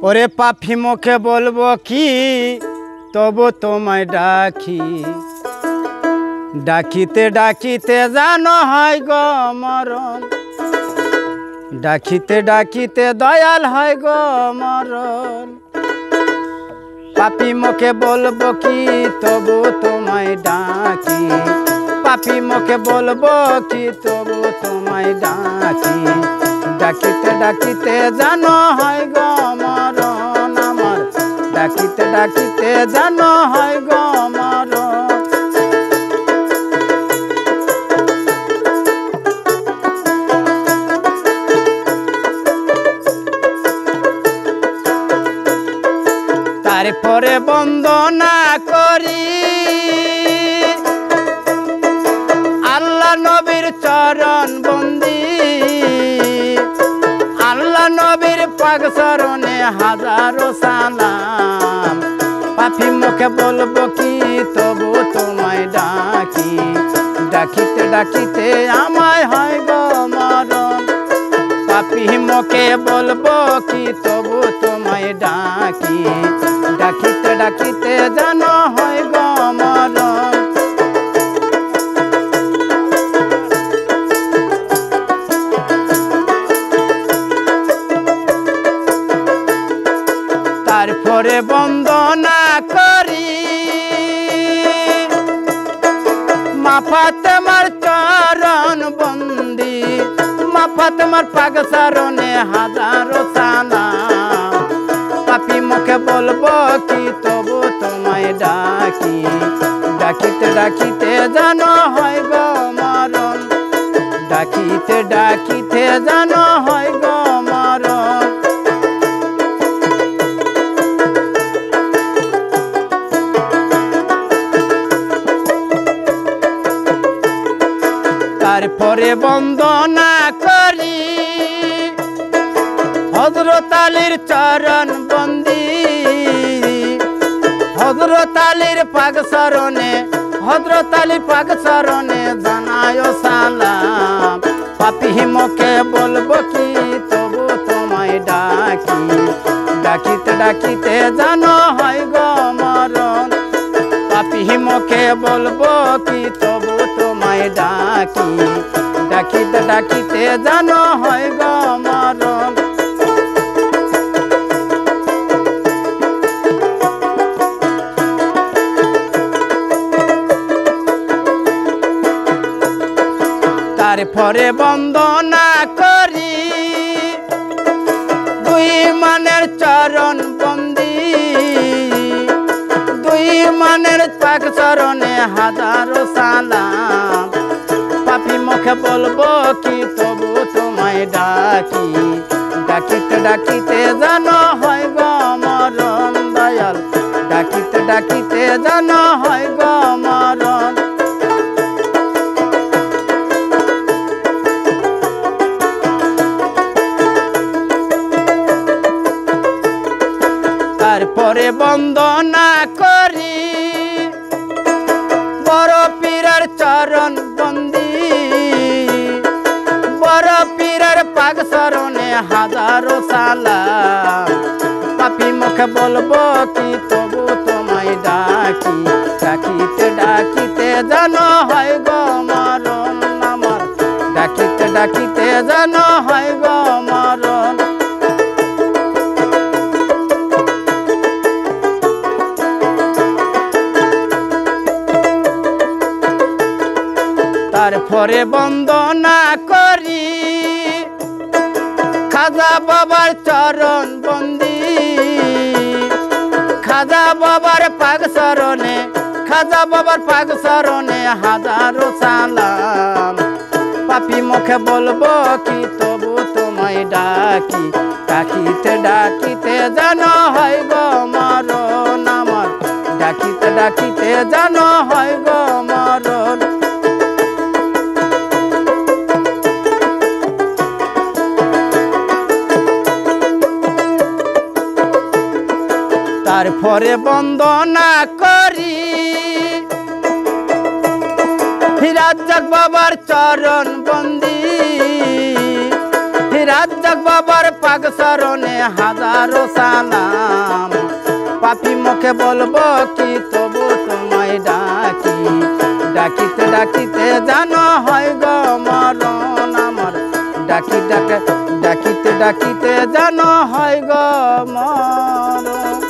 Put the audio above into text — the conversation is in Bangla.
ওরে পাপি মুখে বলবো কি, তবু তোমায় ডাকি। ডাকিতে ডাকিতে জানো হয় গো মরণ, ডাকিতে ডাকিতে দয়াল হয় গো মরণ। পাপি মুখে বলবো কি, তবু তোমায় ডাকি। পাপি মুখে বলবো কি, তবু তোমায় ডাকি। ডাকিতে ডাকিতে জানো হয় গো মরণ আমার, ডাকিতে ডাকিতে জানো হয় গো মরণ। তারপরে বন্দনা করি আল্লাহ নবীর চরণ বন্দি, আল্লাহ নবীর পাক চরণে হাজারো সালাম। পাপি মুখে বলবো কি, তবু তোমায় ডাকি। ডাকিতে ডাকিতে আমায় হয় গো মরণ। পাপি মুখে বলবো কি, তবু তোমায় ডাকি। ডাকিতে ডাকিতে জানো হয় গো মরণ। তারপরে বন্দনা করি মা ফাতেমার চরণ বন্দি, মা ফাতেমার পাক চরণে হাজারো সালাম। পাপি মুখে বলবো কি, তবু তোমায় ডাকি। ডাকিতে ডাকিতে জানো হয় গো মরণ, ডাকিতে ডাকিতে জানো হয় গো মরণ। তারপরে বন্দনা করি হযরত আলীর চরণ বন্দি, হযরত আলীর পাক চরণে, হযরত আলী পাক চরণে জানায় সালাম। পাপি মুখে বলবো কি, তবু তোমায় ডাকি। ডাকিতে ডাকিতে জানো হয় গো মরণ। পাপি মুখে বলবো কি, তবু তোমায় ডাকি। ডাকিতে ডাকিতে জানো হয় গো মরণ। তারপরে বন্দনা করি দুই মানের চরণ বন্দি, দুই মানের পাক চরণে হাজারো সালাম। পাপি মুখে বলবো কি, তবু তোমায় ডাকি। ডাকিতে ডাকিতে জানো হয় গো মরণ দয়াল, ডাকিতে ডাকিতে জানো হয় গো মরণ। তারপরে বন্দনা করি বড় পীরের চরণ বন্দি, বড় পীরের পাক চরণে হাজারো সালাম। পাপি মুখে বলবো কি, তবু তোমায় ডাকি। ডাকিতে ডাকিতে জানো হয় গো মরণ আমার, ডাকিতে ডাকিতে জানো হয় গো মরণ। তারপরে বন্দনা করি খাজা বাবার চরণ বন্দি, খাজা বাবার পাক চরণে, খাজা বাবার পাক চরণে হাজারো সালাম। পাপি মুখে বলবো কি, তবু তোমায় ডাকি। ডাকিতে ডাকিতে জানো হয় গো মরণ আমার, ডাকিতে ডাকিতে জানো হয় গো মরণ। তারপরে বন্দনা করি রাজ্জাক বাবার চরণ বন্দি, রাজ্জাক বাবার পাক চরণে হাজারো সালাম। পাপি মুখে বলবো কি তবু তোমায় ডাকি, ডাকিতে ডাকিতে জানো হয় গো মরণ আমার, ডাকিতে ডাকিতে জানো হয় গো মরণ।